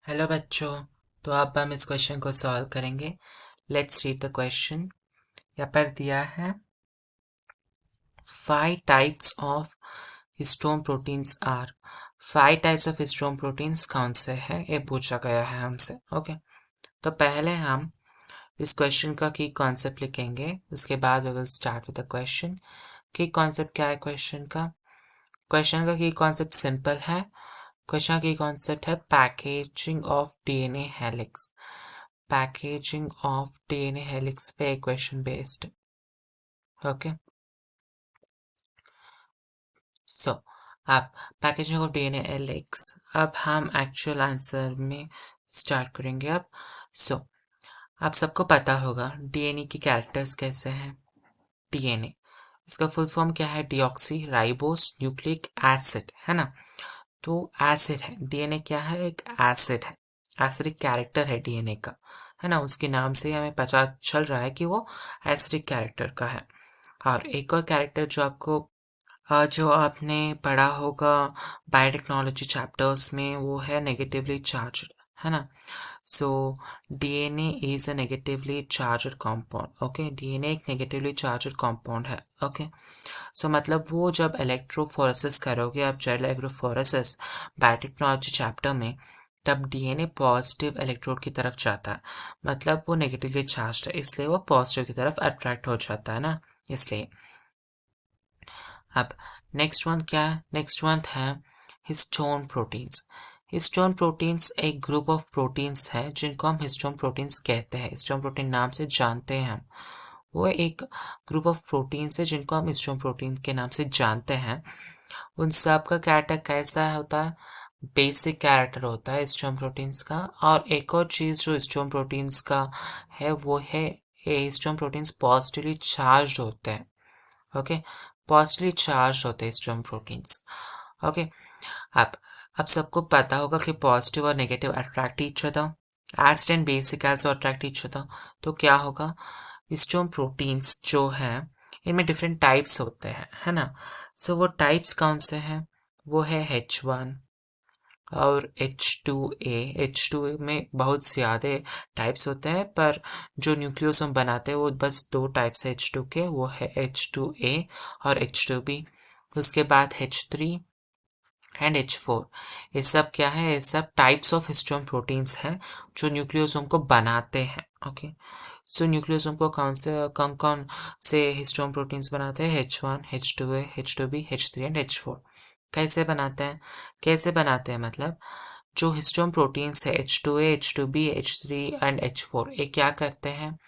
Hello बच्चों। तो अब हम इस क्वेश्चन को सॉल्व करेंगे। Let's read the question. यहाँ पर दिया है 5 हिस्टोन प्रोटीन्स कौन से हैं, ये पूछा गया है हमसे। ओके, तो पहले हम इस क्वेश्चन का की कॉन्सेप्ट लिखेंगे, उसके बाद we will start with the question. की कॉन्सेप्ट क्या है क्वेश्चन का? क्वेश्चन का की कॉन्सेप्ट सिंपल है। क्वेश्चन की कॉन्सेप्ट है packaging of DNA helix. Packaging of DNA helix पे क्वेश्चन बेस्ड। ओके, सो अब पैकेजिंग ऑफ डीएनए हेलिक्स, अब हम एक्चुअल आंसर में स्टार्ट करेंगे। अब सो आप सबको पता होगा डीएनए की कैरेक्टर्स कैसे हैं। डीएनए, इसका फुल फॉर्म क्या है? डीऑक्सी राइबोस न्यूक्लिक एसिड, है ना। तो एसिड है, डीएनए क्या है? एक एसिड है। एसिडिक कैरेक्टर है डीएनए का, है ना। उसके नाम से हमें पता चल रहा है कि वो एसिडिक कैरेक्टर का है। और एक और कैरेक्टर जो आपने पढ़ा होगा बायोटेक्नोलॉजी चैप्टर्स में, वो है नेगेटिवली चार्ज्ड, है ना। So DNA is a negatively charged compound. Okay, DNA एक नेगेटिवली चार्ज्ड कंपाउंड है। ओके, सो मतलब वो जब इलेक्ट्रोफोरेसिस करोगे आप, चाइल्ड इलेक्ट्रोफोरेसिस बायोटेक्नोलॉजी चैप्टर में, तब डीएनए पॉजिटिव इलेक्ट्रोड की तरफ जाता है। मतलब वो नेगेटिवली चार्ज्ड है, इसलिए वो पॉजिटिव की तरफ अट्रैक्ट हो जाता है ना, इसलिए। अब नेक्स्ट वन क्या है? नेक्स्ट वन है हिस्टोन प्रोटीन्स। हिस्टोन प्रोटीन्स एक ग्रुप ऑफ प्रोटीन्स है जिनको हम हिस्टोन प्रोटीन्स कहते हैं। हिस्टोन प्रोटीन नाम से जानते हैं हम। वो एक ग्रुप ऑफ प्रोटीन्स है जिनको हम हिस्टोन प्रोटीन के नाम से जानते हैं। उन सब का कैरेक्टर कैसा होता है? बेसिक कैरेक्टर होता है हिस्टोन प्रोटीन्स का। और एक और चीज़ जो हिस्टोन प्रोटीन्स का है, वो है हिस्टोन प्रोटीन्स पॉजिटिवली चार्ज होते हैं। ओके, पॉजिटिवली चार्ज होते हैं हिस्टोन प्रोटीन्स। ओके, अब अब सबको पता होगा कि पॉजिटिव और negative attract each other, acid and basic also attract each other. तो क्या होगा? हिस्टोन प्रोटीन्स जो हैं, इनमें डिफरेंट टाइप्स होते हैं, है ना। सो वो टाइप्स कौन से हैं? वो है H1 और H2A। H2A में बहुत ज़्यादा टाइप्स होते हैं, पर जो न्यूक्लियोसोम बनाते हैं वो बस 2 टाइप्स है H2 के, वो है H2A और H2B। उसके बाद H3 एंड H4। ये सब क्या है? ये सब टाइप्स ऑफ हिस्टोन प्रोटीन्स हैं जो न्यूक्लियोसोम को बनाते हैं। ओके, सो न्यूक्लियोसोम को कौन कौन से हिस्टोन प्रोटीन्स बनाते हैं? H1, H2A, H2B, H3 and H4। कैसे बनाते हैं? कैसे बनाते हैं मतलब, जो हिस्टोन प्रोटीन्स है H2A, H2B, H3 and H4, ये क्या करते हैं?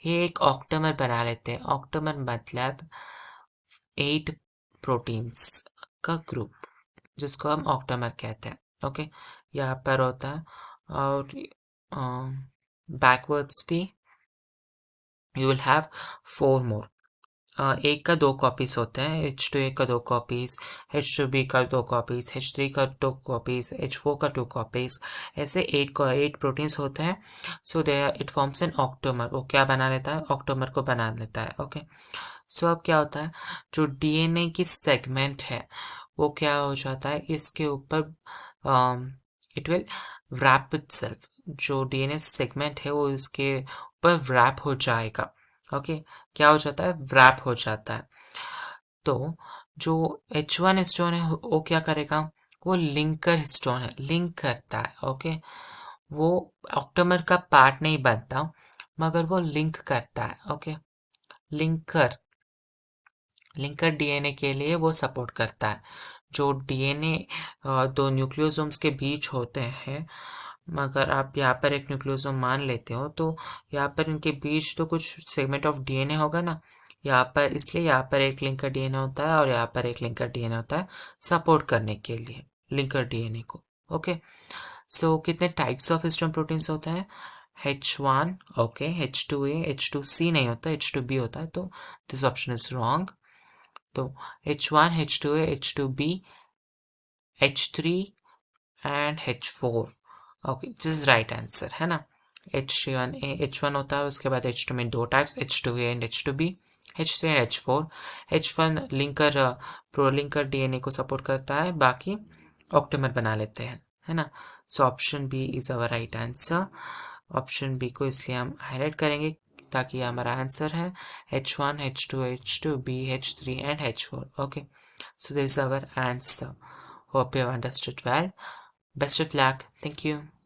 ये एक ऑक्टेमर बना लेते हैं। ऑक्टेमर मतलब 8 प्रोटीन्स का ग्रुप, जिसको हम ऑक्टेमर कहते हैं। ओके, यहाँ पर होता है। और बैकवर्ड्स भी यू विल हैव 4 मोर। एक का 2 कॉपीज होते हैं, H2A का 2 कॉपीज, H2B का 2 कॉपीज, H3 का 2 कॉपीज, H4 का 2 कॉपीज, ऐसे 8 प्रोटीन्स होते हैं। सो दे इट फॉर्म्स एन ऑक्टोमर। वो क्या बना लेता है? ऑक्टोमर को बना लेता है। ओके, सो अब क्या होता है? जो डीएनए की सेगमेंट है, वो क्या हो जाता है? इसके ऊपर इट विल wrap itself। जो डीएनए सेगमेंट है वो इसके ऊपर wrap हो जाएगा। ओके, क्या हो जाता है? wrap हो जाता है। तो जो H1 हिस्टोन है वो क्या करेगा? वो लिंकर हिस्टोन है, लिंक करता है। ओके, वो ऑक्टोमर का पार्ट नहीं बनता, मगर वो लिंक करता है। ओके, लिंकर लिंकर डीएनए के लिए वो सपोर्ट करता है। जो डीएनए 2 न्यूक्लियोसोम्स के बीच होते हैं, मगर आप यहाँ पर एक न्यूक्लियोसोम मान लेते हो, तो यहाँ पर इनके बीच तो कुछ सेगमेंट ऑफ डीएनए होगा ना यहाँ पर, इसलिए यहाँ पर एक लिंकर डीएनए होता है और यहाँ पर एक लिंकर डीएनए होता है सपोर्ट करने के लिए लिंकर डीएनए को। ओके, सो कितने टाइप्स ऑफ हिस्टोन प्रोटीन्स होते हैं? H1, ओके, H2A, H2C नहीं होता, H2B होता है, तो दिस ऑप्शन इज रॉन्ग। तो H1, H2A, H2B, H3 and H4। Okay, this is right answer, है ना। H1A, H1 होता है, उसके बाद H2 में 2 types, H2A and H2B, H3 and H4। H1 linker प्रोलिंकर डीएनए को सपोर्ट करता है, बाकी ऑक्टेमर बना लेते हैं, है ना। So option B is our right answer. Option B को इसलिए हम हाईलाइट करेंगे ताकि हमारा आंसर है H1, H2, H2, B, H3 and H4. Okay, so this is our answer. Hope you have understood well. Best of luck. Thank you.